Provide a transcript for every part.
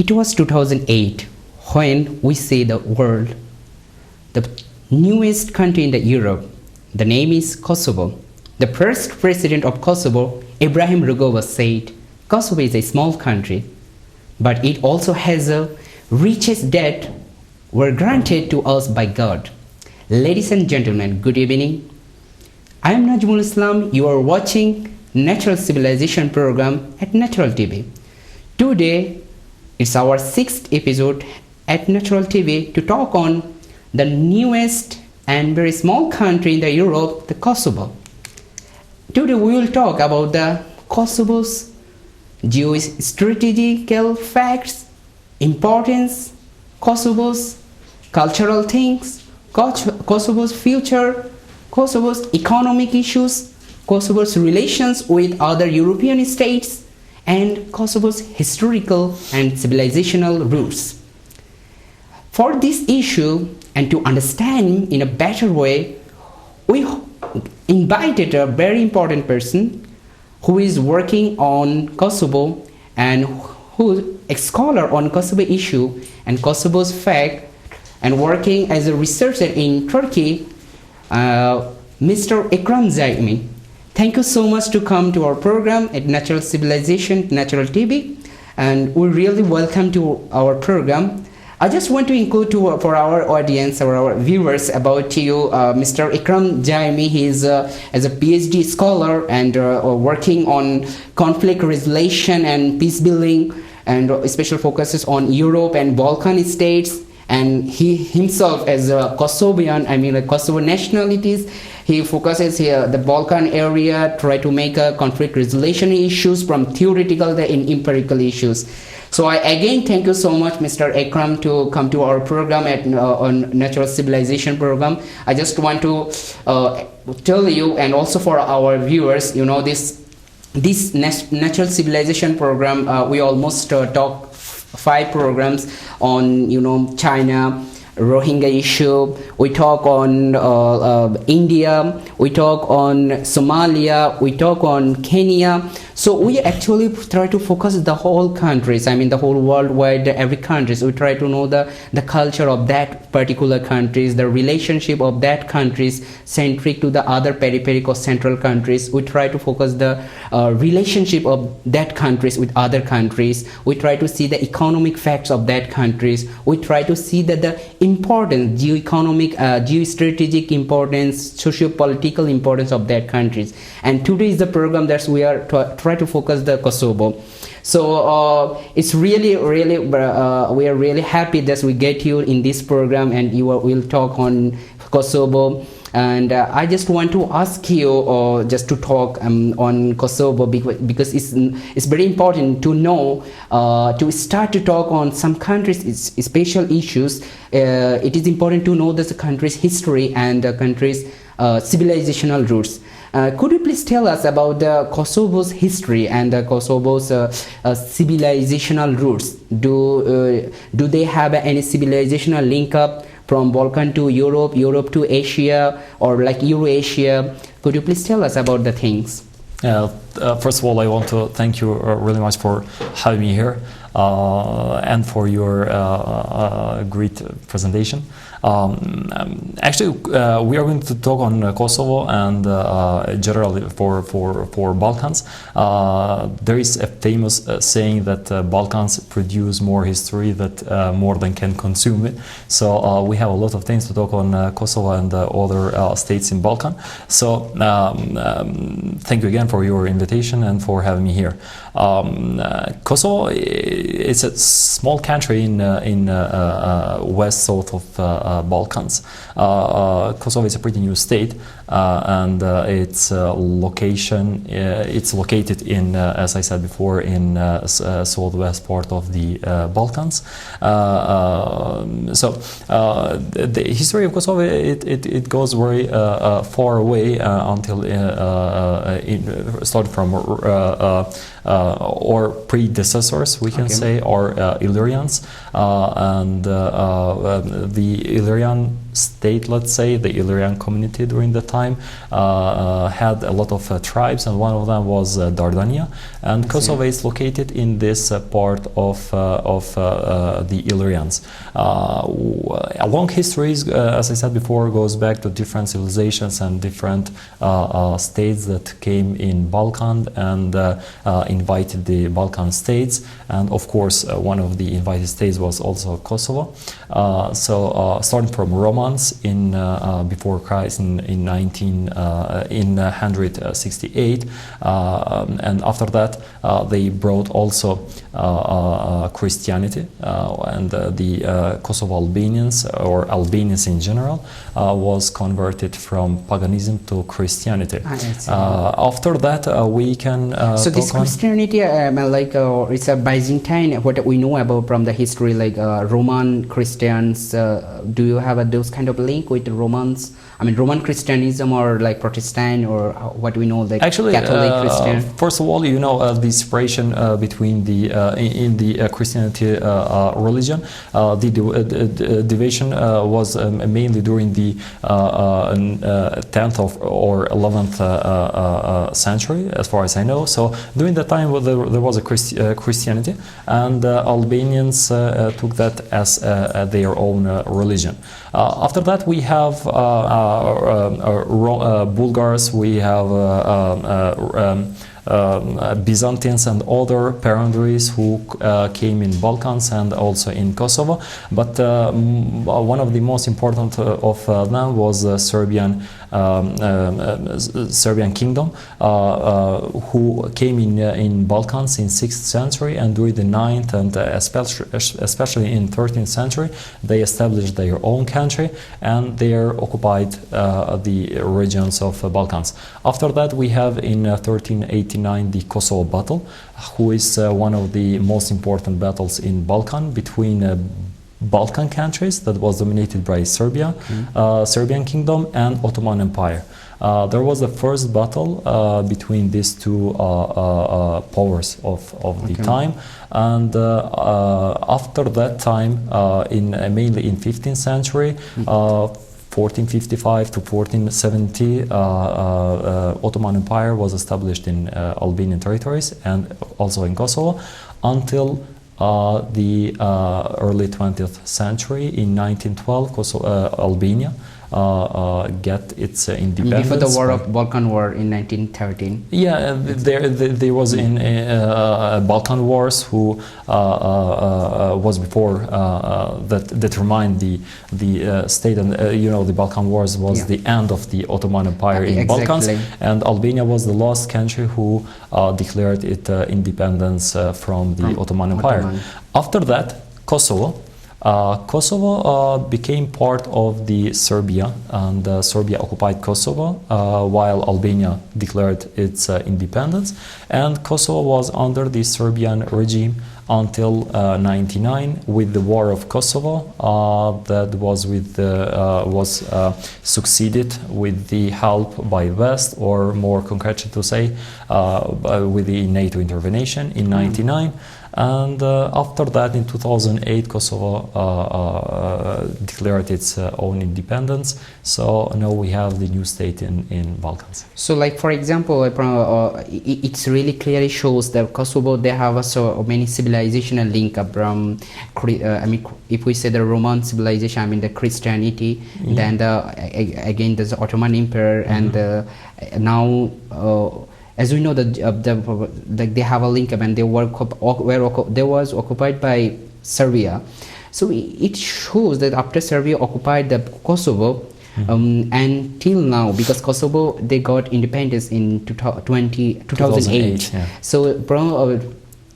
It was 2008 when we see the world, the newest country in the Europe. The name is Kosovo. The first president of Kosovo, Ibrahim Rugova, said, Kosovo is a small country, but it also has a richest debt were granted to us by God. Ladies and gentlemen, good evening. I am Nazmul Islam. You are watching Natural Civilization program at Natural TV. Today, it's our 6th episode at Natural TV to talk on the newest and very small country in the Europe, the Kosovo. Today we will talk about the Kosovo's geostrategical facts, importance, Kosovo's cultural things, Kosovo's future, Kosovo's economic issues, Kosovo's relations with other European states, and Kosovo's historical and civilizational roots. For this issue and to understand in a better way, we invited a very important person who is working on Kosovo and who is a scholar on Kosovo issue and Kosovo's fact and working as a researcher in Turkey, Mr. Ikram Zaimi. Thank you so much to come to our program at Natural Civilization, Natural TV, and we really welcome to our program. I just want to include for our audience or our viewers about you, Mr. Ikram Zaimi. He is as a PhD scholar and working on conflict resolution and peace building, and special focuses on Europe and Balkan states. And he himself, as a Kosovian, Kosovo nationalities, he focuses here the Balkan area, try to make a conflict resolution issues from theoretical to empirical issues. So I again thank you so much, Mr. Ikram, to come to our program at on Natural Civilization program. I just want to tell you, and also for our viewers, you know, this Natural Civilization program, we almost talk 5 programs on, you know, China, Rohingya issue, we talk on India, we talk on Somalia, we talk on Kenya. So we actually try to focus the whole countries, the whole worldwide, every countries. We try to know the culture of that particular countries, the relationship of that countries centric to the other peripheral central countries. We try to focus the relationship of that countries with other countries. We try to see the economic facts of that countries. We try to see that the importance, geoeconomic, geostrategic importance, socio-political importance of that countries. And today is the program that we are try to focus the Kosovo. So it's really we are really happy that we get you in this program and you will talk on Kosovo. And I just want to ask you just to talk on Kosovo because it's very important to know, to start to talk on some countries' special issues. It is important to know the country's history and the country's civilizational roots. Could you please tell us about the Kosovo's history and the Kosovo's civilizational roots? Do they have any civilizational link up from Balkan to Europe, Europe to Asia, or like Eurasia? Could you please tell us about the things? First of all, I want to thank you really much for having me here and for your great presentation. Actually, we are going to talk on Kosovo and generally for Balkans. There is a famous saying that Balkans produce more history that more than can consume it. So we have a lot of things to talk on Kosovo and other states in Balkan. So thank you again for your invitation and for having me here. Kosovo is a small country in west south of Balkans. Kosovo is a pretty new state, and its location it's located in, as I said before, in southwest part of the Balkans. So the history of Kosovo it goes very far away until it started from or predecessors, we can say, or Illyrians, and the Illyrian state, let's say, the Illyrian community during the time, had a lot of tribes, and one of them was Dardania, and Kosovo is located in this part of the Illyrians. A long history, as I said before, goes back to different civilizations and different states that came in Balkan and invited the Balkan states, and of course one of the invited states was also Kosovo. Starting from Romans in before Christ in 168, and after that they brought also Christianity, and the Kosovo Albanians, or Albanians in general, was converted from paganism to Christianity. After that we can so this Christianity, it's a Byzantine, what we know about from the history, like Roman Christians. Do you have those kind of link with the Romans? I mean, Roman Christianism, or like Protestant, or what we know, like actually, Catholic Christian? First of all, you know, the separation between the in the Christianity religion, the division was mainly during the 10th or 11th century, as far as I know. So during that time, there was a Christianity, and Albanians took that as their own religion. After that, we have Bulgars, we have Byzantines and other perendaries who came in Balkans and also in Kosovo, but one of the most important of them was Serbian kingdom, who came in Balkans in 6th century, and during the 9th and especially in 13th century they established their own country, and they occupied the regions of Balkans. After that we have in 1389 the Kosovo battle, who is one of the most important battles in Balkan between Balkan countries that was dominated by Serbia, Serbian kingdom and Ottoman Empire. There was the first battle between these two powers of the time, and after that time, mainly in 15th century, 1455 to 1470, Ottoman Empire was established in Albanian territories and also in Kosovo, until the early 20th century. In 1912, Albania get its independence. Before the war of Balkan War in 1913. Yeah, there was in Balkan Wars, who was before that determined the state, and you know, the Balkan Wars was the end of the Ottoman Empire in Balkans, and Albania was the last country who declared its independence from the Ottoman Empire. After that, Kosovo became part of the Serbia, and Serbia occupied Kosovo while Albania declared its independence, and Kosovo was under the Serbian regime until 99, with the War of Kosovo that was succeeded with the help by West, or more concretely to say, with the NATO intervention in 99. And after that, in 2008, Kosovo declared its own independence. So now we have the new state in Balkans. So, like for example, it's really clearly shows that Kosovo, they have so many civilizational link up from. I mean, if we say the Roman civilization, I mean the Christianity, then again there's the Ottoman Empire, and now. As we know that like they have a link up, and they was occupied by Serbia, so it shows that after Serbia occupied the Kosovo, until now, because Kosovo, they got independence in 2008. Yeah. So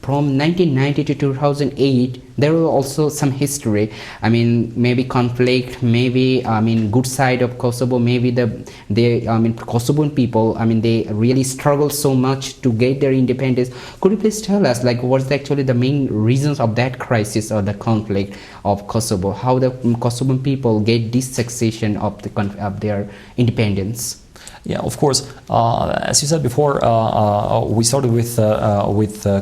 from 1990 to 2008, there was also some history. I mean, maybe conflict, maybe good side of Kosovo, maybe Kosovan people, they really struggled so much to get their independence. Could you please tell us, like, what's actually the main reasons of that crisis or the conflict of Kosovo? How the Kosovan people get this succession of their independence? Yeah, of course. As you said before, we started with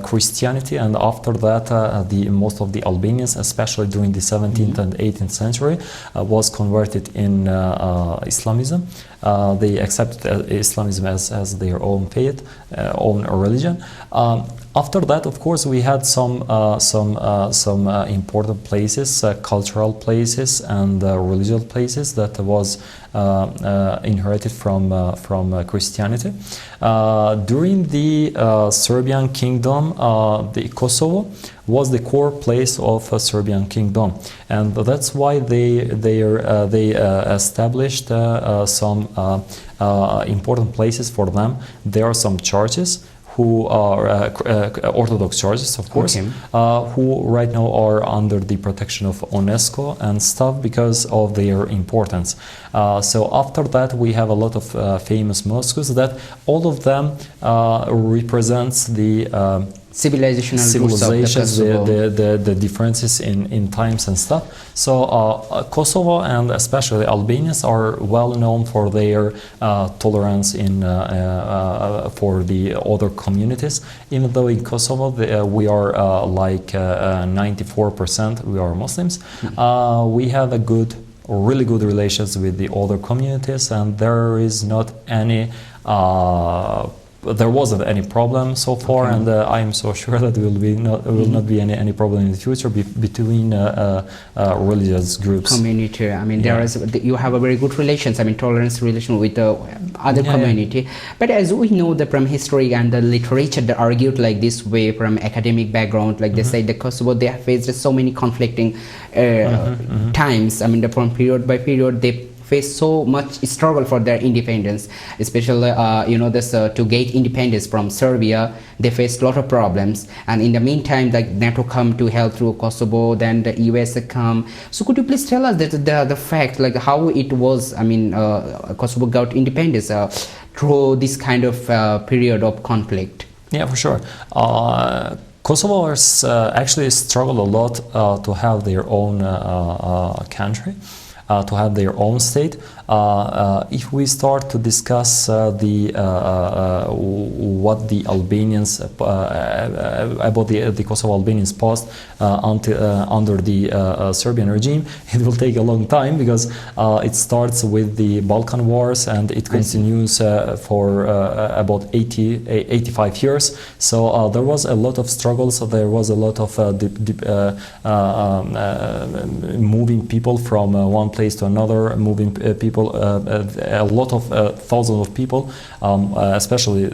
Christianity, and after that, the most of the Albanians, especially during the 17th and 18th century, was converted in Islamism. They accepted Islamism as their own faith, own religion. After that, of course, we had some important places, cultural places, and religious places that was inherited from Christianity. During the Serbian kingdom, the Kosovo was the core place of Serbian kingdom, and that's why they established some important places for them. There are some churches who are Orthodox churches, of course, Okay. who right now are under the protection of UNESCO and stuff because of their importance. So after that, we have a lot of famous mosques that all of them represents the Civilizations, the differences in times and stuff. So Kosovo and especially Albanians are well known for their tolerance for the other communities. Even though in Kosovo we are like 94% we are Muslims, we have really good relations with the other communities, and there is not any there wasn't any problem so far, and I am so sure that will not be any problem in the future between religious groups. Community. I mean, there is, you have a very good relations. I mean, tolerance relation with the other community. But as we know, that from history and the literature, they argued like this way from academic background. Like they say, the Kosovo, they have faced so many conflicting times. I mean, from period by period, they face so much struggle for their independence, especially to get independence from Serbia. They faced a lot of problems, and in the meantime, like NATO come to help through Kosovo, then the US come. So could you please tell us that the fact, like how it was? I mean, Kosovo got independence through this kind of period of conflict. Yeah, for sure. Kosovars actually struggled a lot to have their own country. To have their own state. If we start to discuss what the Albanians about the Kosovo Albanians passed under the Serbian regime, it will take a long time because it starts with the Balkan Wars and it continues for about 85 years. So there was a lot of struggles. There was a lot of moving people from one place to another, moving people, a lot of thousands of people, especially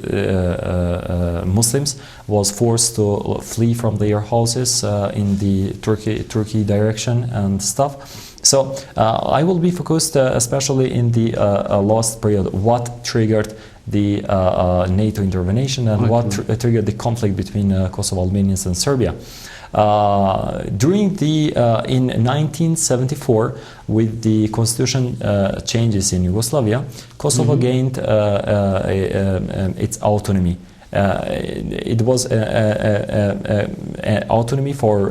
Muslims, was forced to flee from their houses in the Turkey direction and stuff. So I will be focused especially in the last period, what triggered the NATO intervention and what triggered the conflict between Kosovo Albanians and Serbia. During in 1974, with the constitution changes in Yugoslavia, Kosovo gained its autonomy. It was autonomy for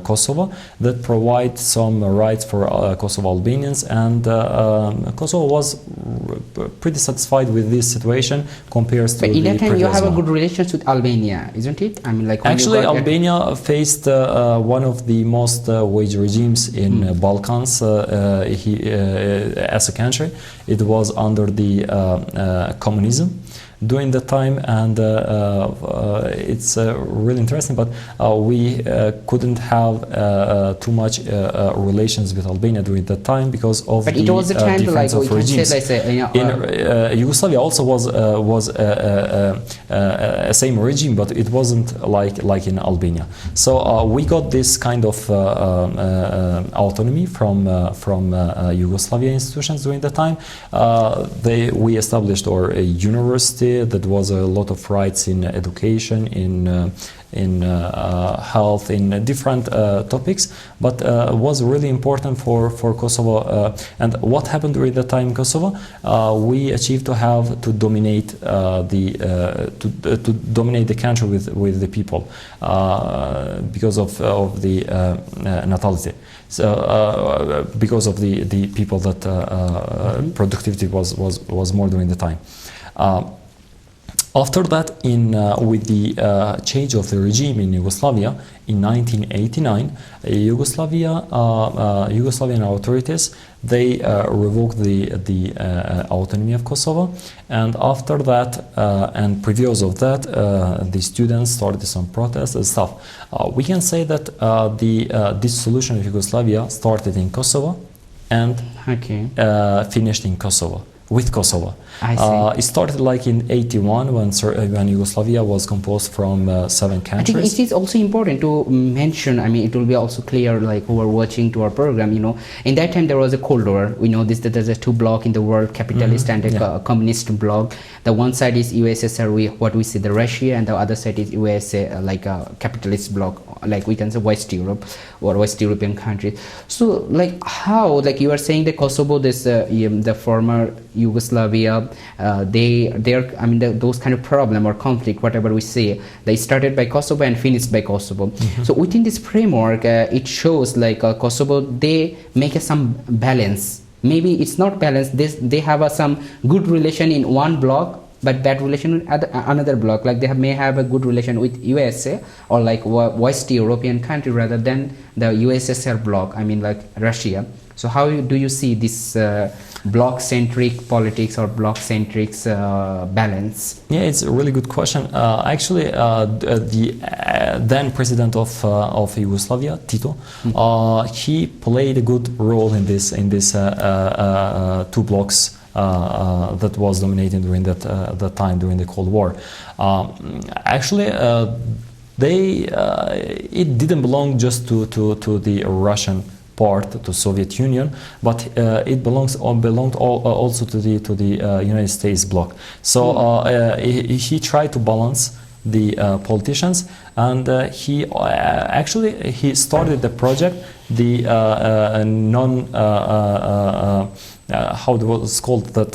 Kosovo that provides some rights for Kosovo Albanians, and Kosovo was pretty satisfied with this situation compared to the previous one. But in that time, you have a good relations with Albania, isn't it? I mean, like actually, Albania faced one of the most wage regimes in Balkans as a country. It was under the communism during that time, and it's really interesting, but we couldn't have too much relations with Albania during that time because of the difference of regimes. Yugoslavia also was a same regime, but it wasn't like in Albania. So we got this kind of autonomy from Yugoslavia institutions during that time. We established our university. equality, there was a lot of rights in education, in health, in different topics, but was really important for Kosovo. And what happened during that time in Kosovo? We achieved to dominate to dominate the country with the people because of the natality. So because of the people that productivity was more during the time. After that, with the change of the regime in Yugoslavia in 1989, Yugoslavian authorities, they revoked the autonomy of Kosovo, and after that and previous of that, the students started some protests and stuff. We can say that the dissolution of Yugoslavia started in Kosovo and finished in Kosovo. With Kosovo. I see. It started like in 81 when Yugoslavia was composed from 7 countries. I think it is also important to mention, I mean, it will be also clear, like who are watching to our program, you know, in that time there was a Cold War. We know this, that there's a two bloc in the world, capitalist and a communist bloc. The one side is USSR, what we see the Russia, and the other side is USA, like a capitalist bloc, like we can say West Europe or West European countries. So like how, like you are saying the Kosovo, this the former Yugoslavia, they're I mean those kind of problem or conflict, whatever we say, they started by Kosovo and finished by Kosovo. So within this framework, it shows like Kosovo, they make some balance. Maybe it's not balanced. They have some good relation in one bloc, but bad relation with another bloc. Like they may have a good relation with USA or like West European country rather than the USSR bloc. I mean like Russia. So how do you see this bloc-centric politics or bloc-centric balance? Yeah, it's a really good question. Actually, the then president of Yugoslavia, Tito, he played a good role in this two blocs that was dominating during that time during the Cold War. Actually, it didn't belong just to the Russian part, to Soviet Union, but it belonged also to the United States bloc. So he tried to balance the politicians, and he started the project, the how it was called, that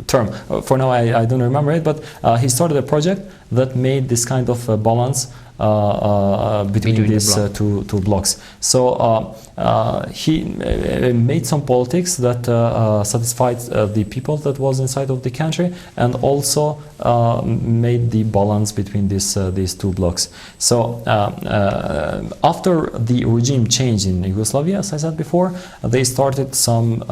term. For now, I don't remember it, but he started a project that made this kind of balance between these two blocks. So he made some politics that satisfied the people that was inside of the country, and also made the balance between these two blocks. So after the regime changed in Yugoslavia, as I said before, they started some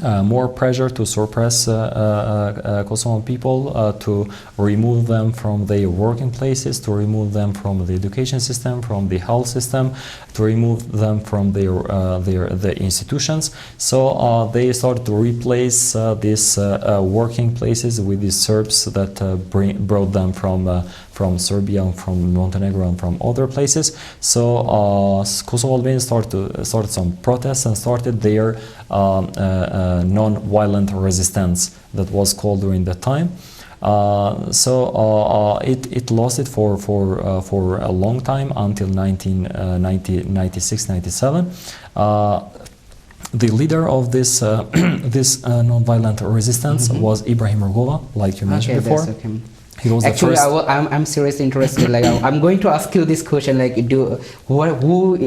more pressure to suppress Kosovan people, to remove them from their working places, to remove them from the education system, from the health system, to remove them from their institutions. So they started to replace these working places with these Serbs that brought them from Serbia, from Montenegro, and from other places. So Kosovo Albanians started some protests and started their non-violent resistance, that was called during that time. So it lasted for a long time, until 1996-97. The leader of this non-violent resistance was Ibrahim Rugova, like you mentioned before. He was actually, I'm seriously interested. Like, I'm going to ask you this question: like, who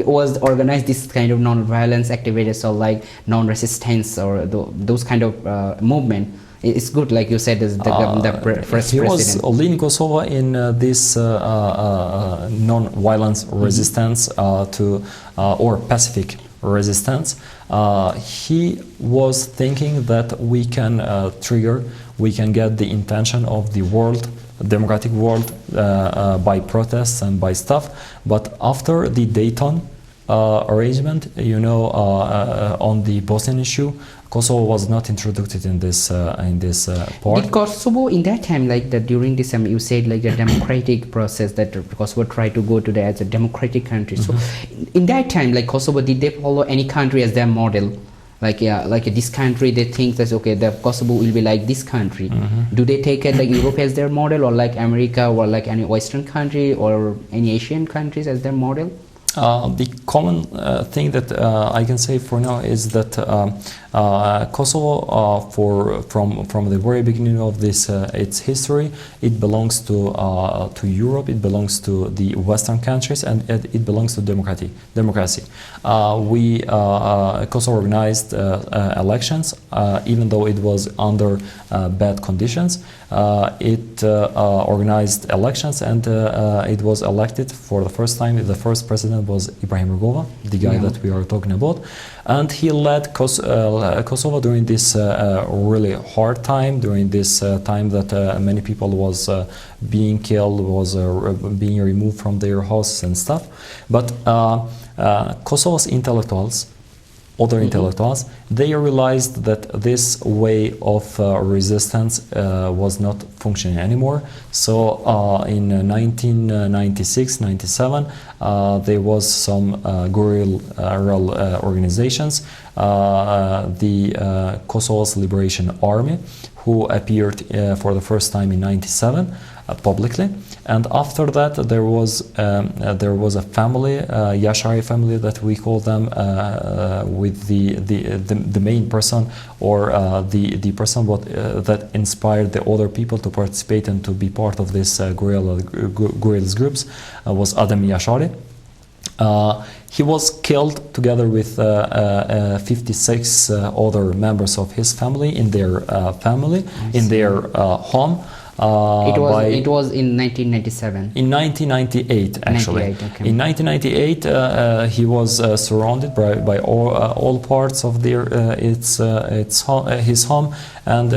was organized this kind of non-violence activities, or like non-resistance, or those kind of movement? It's good, like you said, as the first he president. Was leading Kosovo in this non-violence resistance or pacific resistance. He was thinking that we can we can get the intention of the world, democratic world, by protests and by stuff. But after the Dayton arrangement, you know, on the Bosnian issue, Kosovo was not introduced in this part. Did Kosovo in that time, like that during this time, you said like the democratic process that Kosovo tried to go to that as a democratic country. So in that time, like Kosovo, did they follow any country as their model? like this country, they think that okay, the Kosovo will be like this country. Do they take it like Europe as their model, or like America, or like any Western country, or any Asian countries as their model? The common thing that I can say for now is that Kosovo, from the very beginning of this its history, it belongs to Europe. It belongs to the Western countries, and it belongs to democracy. Kosovo organized elections, even though it was under bad conditions. It organized elections, and it was elected for the first time. The first president was Ibrahim Rugova, the guy that we are talking about, and he led Kosovo during this really hard time, during this time that many people was being killed, was being removed from their houses and stuff. But Kosovo's intellectuals, other intellectuals, they realized that this way of resistance was not functioning anymore. So in 1996-97, there was some guerrilla organizations, the Kosovo's Liberation Army, who appeared for the first time in 97 publicly. And after that, there was a family, Yashari family, that we call them, with the main person, or the person that inspired the other people to participate and to be part of this guerrillas groups, was Adam Yashari. He was killed together with 56 other members of his family in their home. It was in 1997. In 1998, actually. 98, okay. In 1998, he was surrounded by all parts of his home, and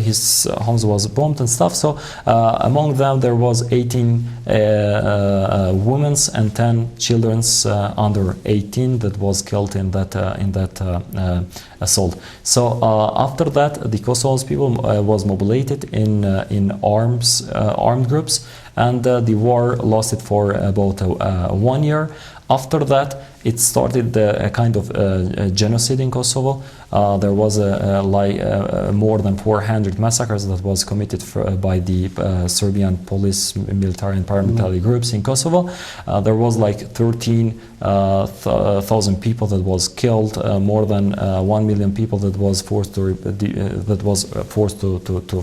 his home was bombed and stuff. So among them there was 18 women and 10 children under 18 that was killed in that assault. So after that, the Kosovo's people was mobilized in armed groups, and the war lasted for about 1 year. After that, it started a kind of genocide in Kosovo. There was more than 400 massacres that was committed by the Serbian police, military and paramilitary groups in Kosovo. There was like 13,000 people that was killed, more than 1 million people that was forced to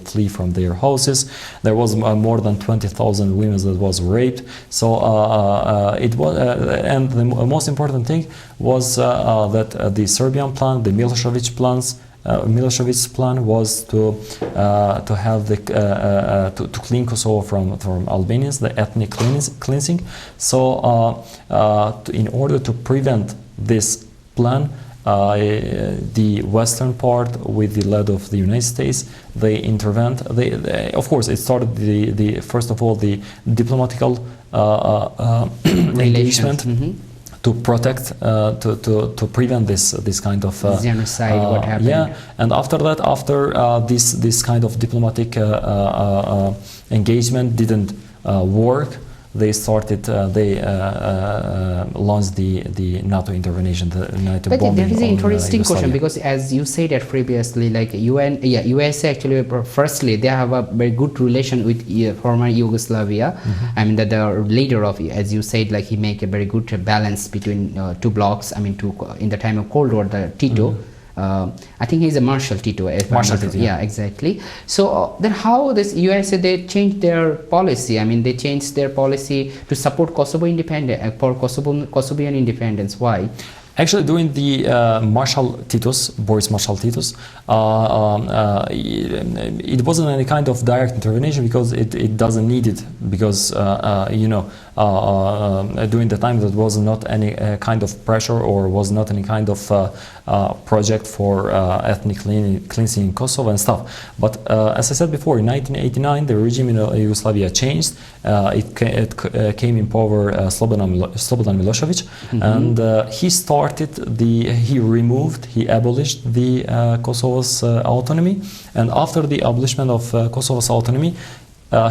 flee from their houses. There was more than 20,000 women that was raped. So it was, and the most important thing was that the Serbian plan, the Milosevic's plan was to have to clean Kosovo from Albanians, the ethnic cleansing. So in order to prevent this plan, the western part, with the lead of the United States, they intervened. Of course, it started first of all the diplomatical engagement. To protect, to prevent this kind of genocide, what happened? Yeah, and after that, this kind of diplomatic engagement didn't work, they started, launched the NATO intervention, the NATO but bombing. There is an interesting question, Yugoslavia. because as you said that previously, like USA actually, firstly, they have a very good relation with former Yugoslavia. I mean, that the leader of, as you said, like he make a very good balance between two blocks. I mean, in the time of Cold War, the Tito. I think he's a Marshal Tito. Marshal Tito, yeah, exactly. So then how this USA, they changed their policy? I mean, they changed their policy to support Kosovo independence, for Kosovian independence. Why? Actually, during the Boris Marshal Titus, it wasn't any kind of direct intervention, because it doesn't need it, because during the time there was not any kind of pressure, or was not any kind of project for ethnic cleansing in Kosovo and stuff. But as I said before, in 1989 the regime in Yugoslavia changed. It came in power Slobodan Milosevic, and he abolished the Kosovo's autonomy. And after the abolishment of Kosovo's autonomy,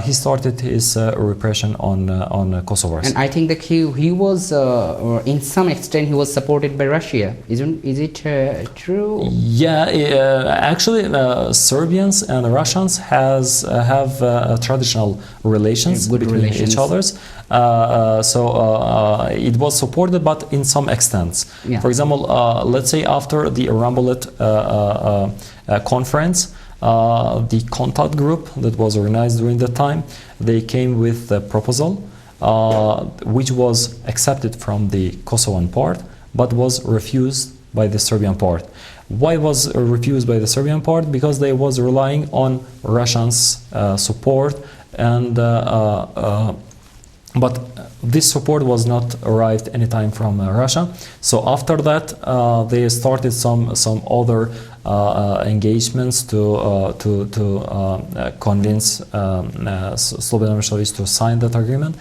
he started his repression on Kosovars. And I think that he was, or in some extent, he was supported by Russia. Is it true? Yeah, actually, Serbians and Russians have traditional relations Good between relations. each others. So it was supported, but in some extents. Yeah. For example, let's say after the Arambulet conference, the contact group that was organized during that time, they came with a proposal which was accepted from the Kosovan part, but was refused by the Serbian part. Why was refused by the Serbian part? Because they was relying on Russians' support, and but this support was not arrived anytime from Russia. So after that, they started some other engagements to convince Slobodan Milošević to sign that agreement.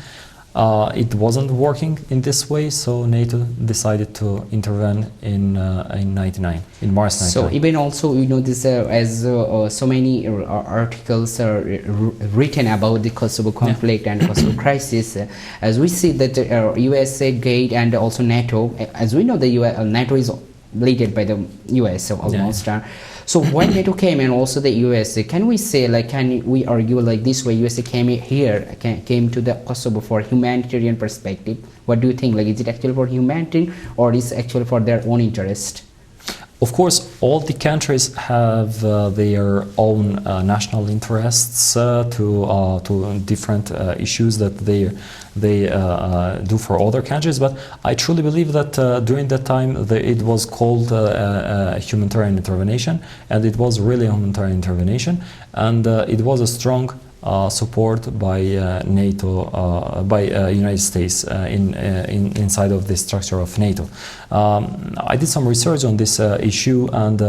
It wasn't working in this way, so NATO decided to intervene in '99, in March '99. So even also, you know, this as so many articles are written about the Kosovo conflict and Kosovo crisis, as we see that USA gate and also NATO, as we know, the NATO is led by the US almost. So when NATO came and also the USA, can we say, like, can we argue like this way, USA came to the Kosovo for humanitarian perspective? What do you think? Like, is it actually for humanitarian, or is it actually for their own interest? Of course, all the countries have their own national interests to different issues that they do for other countries. But I truly believe that during that time it was called humanitarian intervention, and it was really a humanitarian intervention, and it was a strong support by NATO, by United States inside of the structure of NATO. I did some research on this issue, and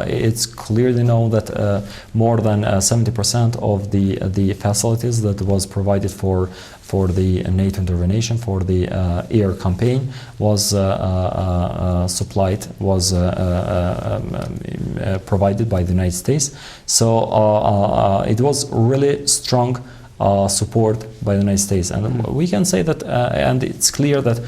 it's clearly known that more than 70% of the facilities that was provided for the NATO intervention, for the air campaign, was provided by the United States. So it was really strong support by the United States, and we can say that, and it's clear that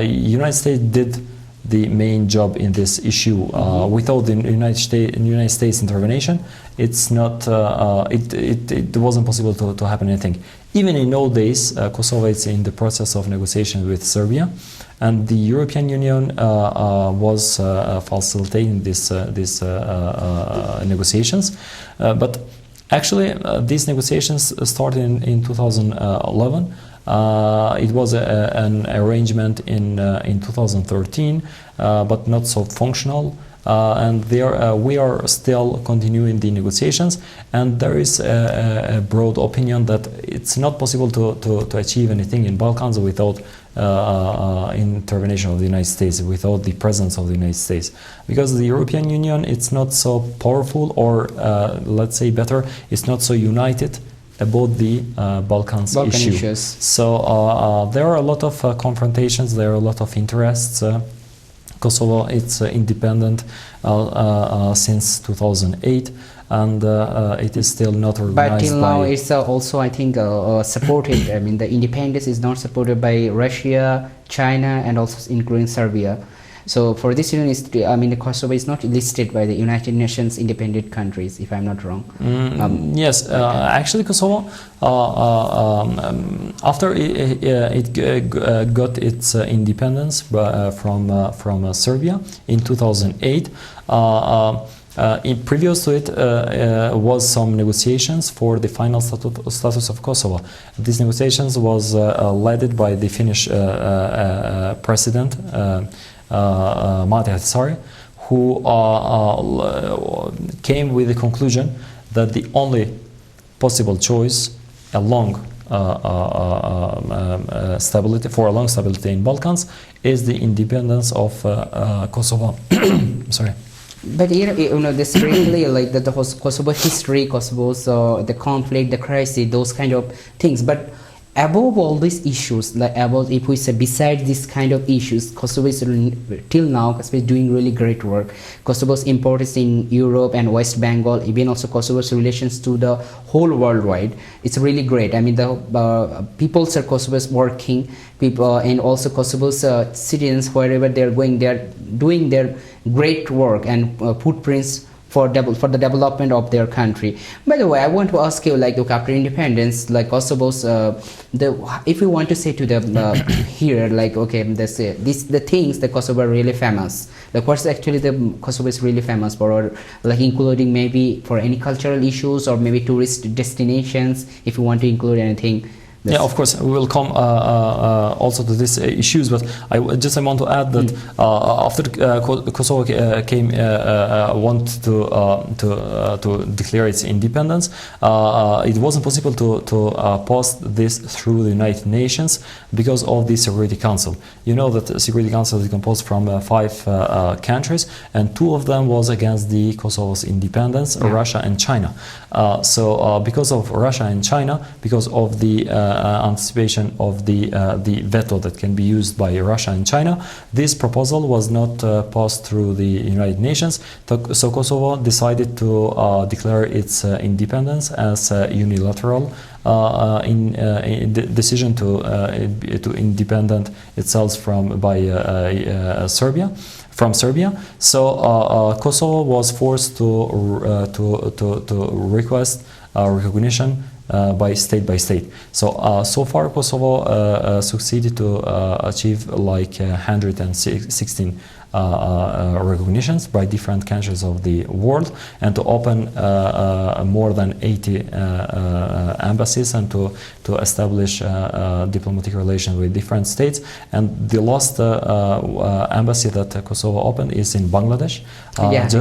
United States did the main job in this issue. Without the United States intervention, it's not. It wasn't possible to happen anything. Even in those days, Kosovo is in the process of negotiation with Serbia, and the European Union was facilitating these negotiations. But actually, these negotiations started in 2011. It was an arrangement in 2013, but not so functional. And there we are still continuing the negotiations, and there is a broad opinion that it's not possible to achieve anything in Balkans without intervention of the United States, without the presence of the United States, because the European Union, it's not so powerful, or let's say better, it's not so united about the Balkan issues. So there are a lot of confrontations, there are a lot of interests. Kosovo, it's independent since 2008, and it is still not organized. But till now, it's also, I think, supported. I mean, the independence is not supported by Russia, China, and also including Serbia. So for this reason, I mean, Kosovo is not listed by the United Nations independent countries, if I'm not wrong. Yes, actually, Kosovo, after it got its independence from Serbia in 2008, previous to it was some negotiations for the final status of Kosovo. These negotiations was led by the Finnish president, Matti Ahtisaari, who came with the conclusion that the only possible choice along stability in Balkans is the independence of Kosovo. Sorry. But you know, this really like the Kosovo history, Kosovo's the conflict, the crisis, those kind of things. But above all these issues, like about, if we say beside this kind of issues, Kosovo is till now Kosovo is doing really great work. Kosovo's importance in Europe and West Bengal, even also Kosovo's relations to the whole worldwide, it's really great. I mean, the peoples of Kosovo is working, people, and also Kosovo's citizens, wherever they're going, they're doing their great work and footprints for the development of their country. By the way, I want to ask you, like, after independence, like Kosovo's, if we want to say to the here, like, okay, let's say the things that Kosovo are really famous, like what's actually the Kosovo is really famous for, or like including maybe for any cultural issues or maybe tourist destinations, if you want to include anything. Yeah, of course, we will come also to these issues, but I want to add that after Kosovo came want to declare its independence, it wasn't possible to pass this through the United Nations because of the Security Council. You know that the Security Council is composed from 5 countries, and 2 of them was against the Kosovo's independence, Russia and China. So because of Russia and China, because of the anticipation of the veto that can be used by Russia and China, this proposal was not passed through the United Nations. So Kosovo decided to declare its independence as a unilateral in decision to independent itself from Serbia. So Kosovo was forced to request recognition by state. So far Kosovo succeeded to achieve like 116 recognitions by different countries of the world, and to open more than 80 embassies, and to establish diplomatic relations with different states. And the last embassy that Kosovo opened is in Bangladesh. It's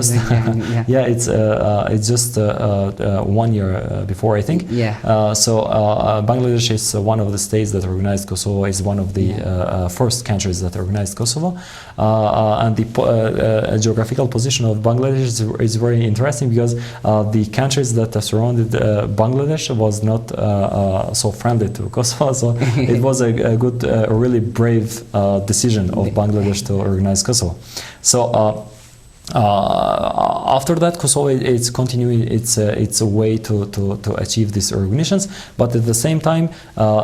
just 1 year before, I think. So Bangladesh is one of the states that recognized Kosovo, is one of the first countries that recognized Kosovo. And the geographical position of Bangladesh is very interesting, because the countries that surrounded Bangladesh was not so friendly to Kosovo. So it was a good, really brave decision of Bangladesh to recognize Kosovo. So after that, Kosovo is continuing its way to achieve these recognitions, but at the same time,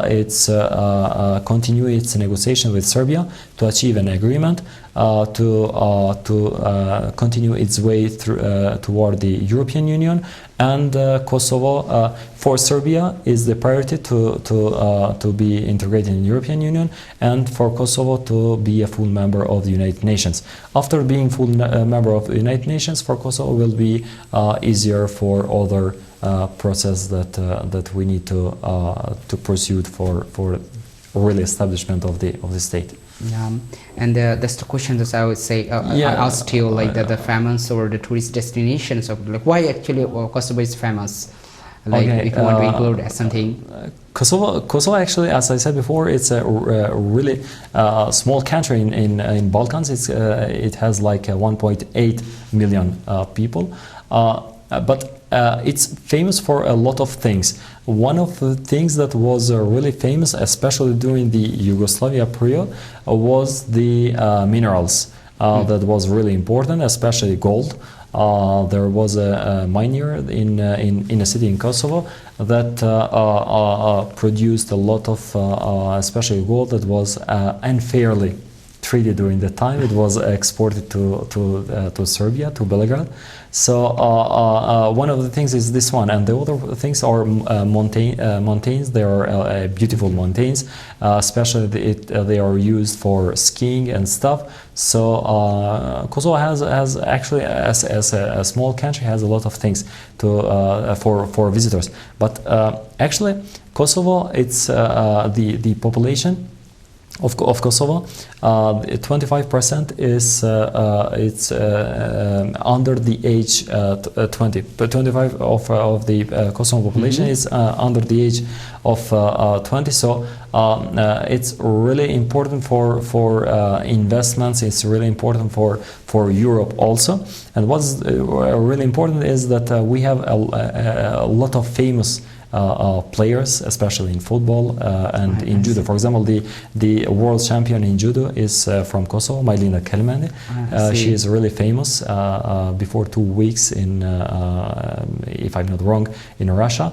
it's continue its negotiation with Serbia to achieve an agreement to continue its way toward the European Union. And Kosovo, for Serbia, is the priority to be integrated in the European Union, and for Kosovo to be a full member of the United Nations. After being full member of the United Nations, for Kosovo will be easier for other process that we need to pursue for really establishment of the state. And that's the question that I would say I asked you, like the famous or the tourist destinations of, like, why actually Kosovo is famous, like if you want to include something. Kosovo actually, as I said before, it's a really small country in Balkans. It has like 1.8 million people, but it's famous for a lot of things. One of the things that was really famous, especially during the Yugoslavia period, was the minerals. That was really important, especially gold. There was a miner in a city in Kosovo that produced a lot of, especially gold, that was unfairly treated during the time. It was exported to Serbia, to Belgrade. So one of the things is this one, and the other things are mountains. They are beautiful mountains, especially they are used for skiing and stuff. So Kosovo has actually, as a small country, has a lot of things for visitors. But actually, Kosovo, it's the population of Kosovo, 25% is it's under the age 20. But 25 of the Kosovo population is under the age of 20. So it's really important for investments. It's really important for Europe also. And what's really important is that we have a lot of famous players, especially in football and in judo. For example, the world champion in judo is from Kosovo, Maylina Kelmani. She is really famous. Before 2 weeks in, if I'm not wrong, in Russia,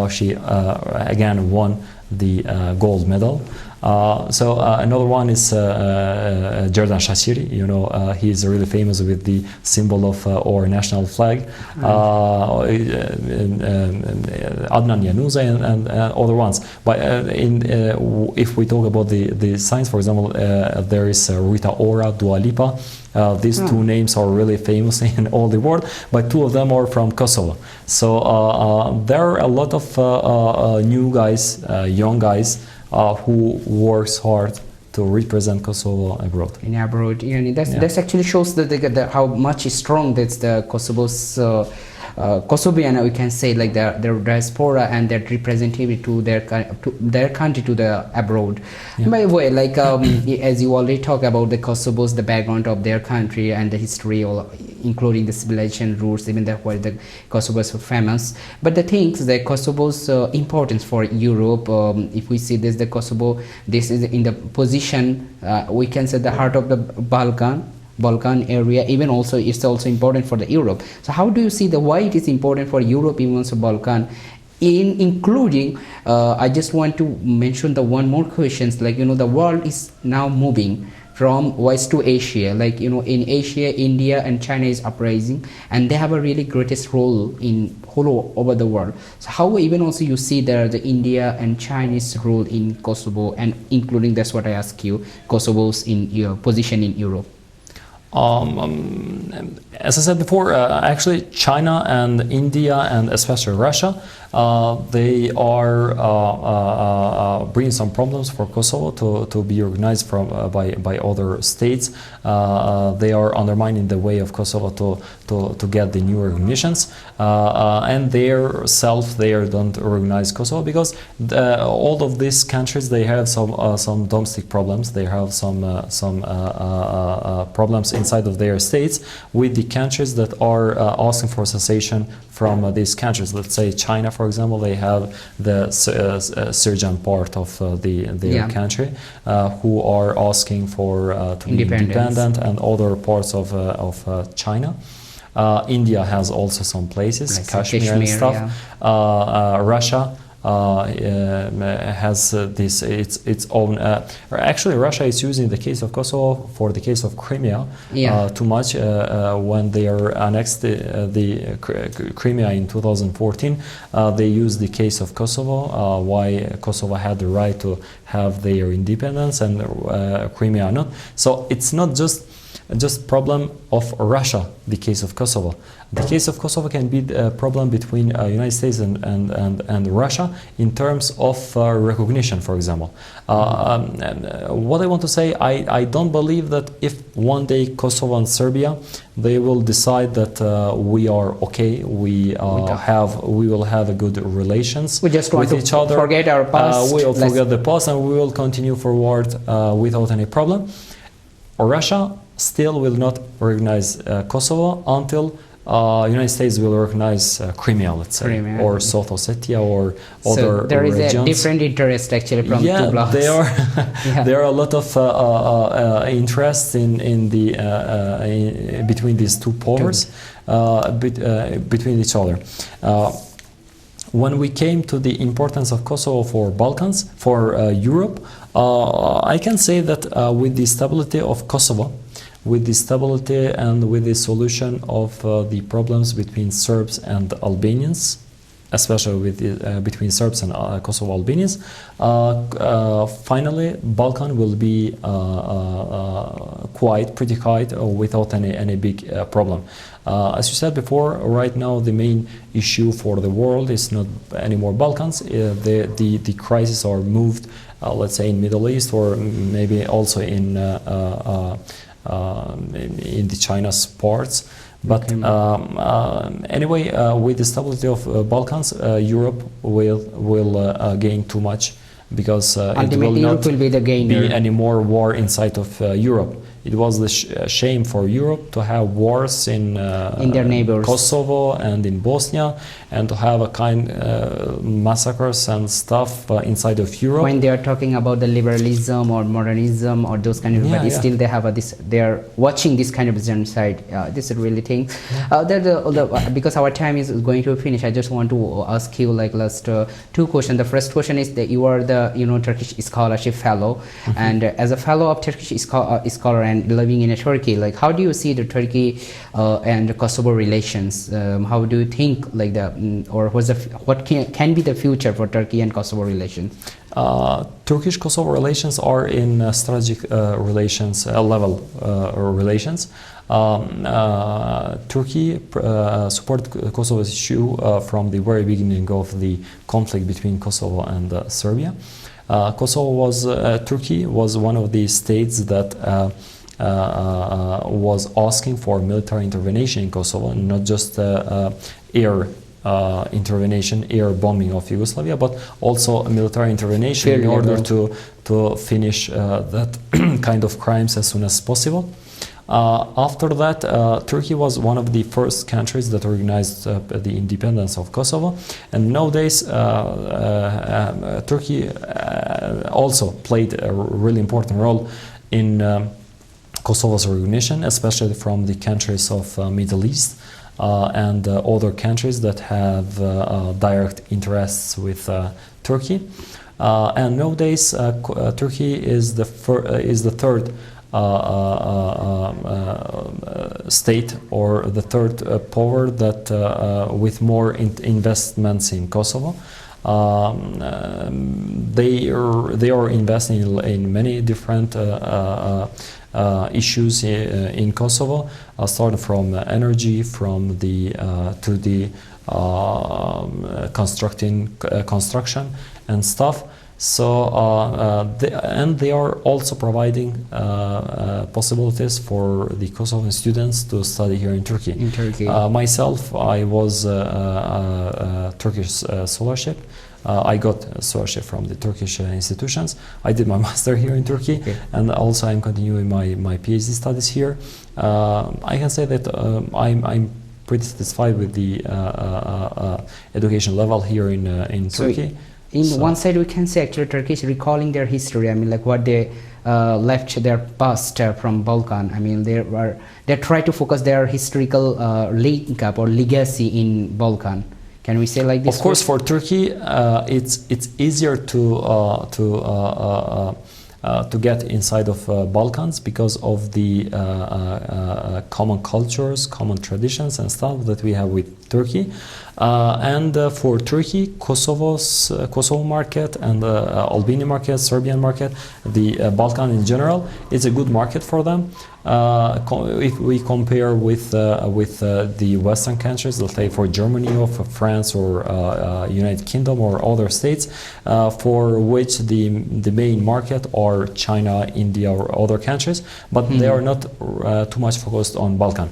she again won the gold medal. Another one is Jordan Shashiri. You know, he is really famous with the symbol of our national flag. Adnan Yanuza and other ones. But if we talk about the science, for example, there is Rita Ora, Dua Lipa. These two names are really famous in all the world, but two of them are from Kosovo. So there are a lot of new guys, young guys, who works hard to represent Kosovo abroad. In abroad, that actually shows that how much strong that's the Kosovo's Kosovian, we can say, like their diaspora and their representativity to their country, to the abroad. Yeah. By the way, like as you already talked about the Kosovo's, the background of their country and the history, including the civilization roots, even that why the Kosovo's so famous. But the things, the Kosovo's importance for Europe, if we see this, the Kosovo, this is in the position, we can say the heart of the Balkan area. Even also it's also important for the Europe. So how do you see why it is important for Europe, even also Balkan, including I just want to mention the one more questions, like the world is now moving from west to Asia, like in Asia, India and China is uprising, and they have a really greatest role in whole over the world. So how even also you see there the India and Chinese role in Kosovo, and including, that's what I ask you, Kosovo's in your position in Europe? As I said before, actually China and India and especially Russia, they are bringing some problems for Kosovo to be organized by other states. They are undermining the way of Kosovo to get the new recognitions, and they don't organize Kosovo because all of these countries, they have some domestic problems. They have some problems inside of their states with the countries that are asking for cessation from these countries. Let's say China, for example, they have the Syrian part of their country who are asking for to be independent, and other parts of China. India has also some places, like Kashmir and stuff. Russia has its own. Actually, Russia is using the case of Kosovo for the case of Crimea too much. When they are annexed the Crimea in 2014, they used the case of Kosovo, why Kosovo had the right to have their independence and Crimea not. So it's not just problem of Russia, the case of Kosovo. The case of Kosovo can be a problem between United States and Russia in terms of recognition, for example. What I want to say, I don't believe that if one day Kosovo and Serbia, they will decide that we are okay, we will have a good relations we just want with each other. Forget our past. We will forget the past and we will continue forward without any problem. Russia still will not recognize Kosovo until United States will recognize Crimea, let's say, or South Ossetia or other regions. So there is a different interest actually from two blocks. There are a lot of interest in the between these two powers, between each other. When we came to the importance of Kosovo for Balkans, for Europe, I can say that with the stability of Kosovo, with the stability and with the solution of the problems between Serbs and Albanians, especially with between Serbs and Kosovo Albanians, finally Balkan will be pretty quiet without any big problem. As you said before, right now the main issue for the world is not anymore Balkans. The crises are moved, let's say, in Middle East, or maybe also in the China's parts. But anyway, with the stability of Balkans, Europe will gain too much because it will Ultimately, not Europe will be the gainer. be any more war inside of Europe. It was the shame for Europe to have wars in their neighbors, Kosovo and in Bosnia, and to have a kind massacres and stuff inside of Europe. When they are talking about the liberalism or modernism or those kind of, but still they have they are watching this kind of genocide. This is really thing. Because our time is going to finish, I just want to ask you like last two questions. The first question is that you are the Turkish scholarship fellow, and as a fellow of Turkish scholar and living in Turkey, like how do you see the Turkey and the Kosovo relations? How do you think like or what can be the future for Turkey and Kosovo relations? Turkish-Kosovo relations are in strategic relations level relations. Turkey supported Kosovo's issue from the very beginning of the conflict between Kosovo and Serbia. Turkey was one of the states that was asking for military intervention in Kosovo, and not just air intervention, air bombing of Yugoslavia, but also a military intervention in order to finish that kind of crimes as soon as possible. After that, Turkey was one of the first countries that recognized the independence of Kosovo, and nowadays Turkey also played a really important role in Kosovo's recognition, especially from the countries of Middle East and other countries that have direct interests with Turkey. And nowadays, Turkey is the third state or the third power that with more investments in Kosovo. They are investing in many different issues in Kosovo, starting from energy, from the to the construction and stuff. So they are also providing possibilities for the Kosovan students to study here in Turkey. Myself, I was Turkish scholarship. I got a scholarship from the Turkish institutions. I did my master here in Turkey, and also I'm continuing my PhD studies here. I can say that I'm pretty satisfied with the education level here in Turkey. One side, we can say actually Turkey is recalling their history. I mean, like what they left their past from Balkan. I mean, they try to focus their historical link up or legacy in Balkan. Can we say like this? Of course, for Turkey, it's easier to get inside of Balkans because of the common cultures, common traditions and stuff that we have with Turkey. And for Turkey, Kosovo market and Albanian market, Serbian market, the Balkan in general, is a good market for them. If we compare with the Western countries, let's say for Germany or for France or United Kingdom or other states, for which the main market are China, India or other countries, but they are not too much focused on Balkan.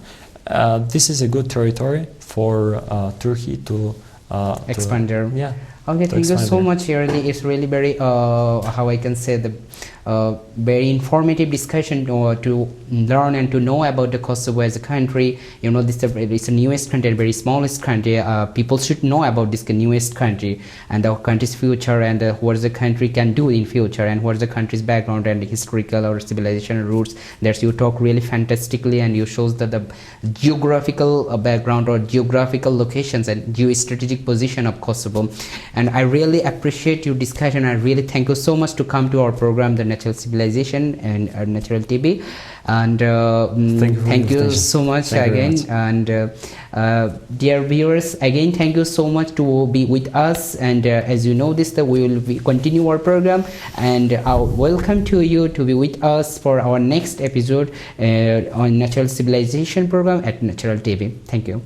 This is a good territory for Turkey to expand there. Yeah. Okay, thank you so much. It's really very how I can say very informative discussion to learn and to know about the Kosovo as a country. You know, it's the newest country, very smallest country. People should know about this newest country and the country's future and what the country can do in future and what's the country's background and historical or civilization roots. That you talk really fantastically and you shows that the geographical background or geographical locations and geostrategic position of Kosovo. And I really appreciate your discussion. I really thank you so much to come to our program, The Natural Civilization and Natural TV. And thank you so much again. And dear viewers, again, thank you so much to be with us. And as you know that we will continue our program. And welcome to you to be with us for our next episode on Natural Civilization program at Natural TV. Thank you.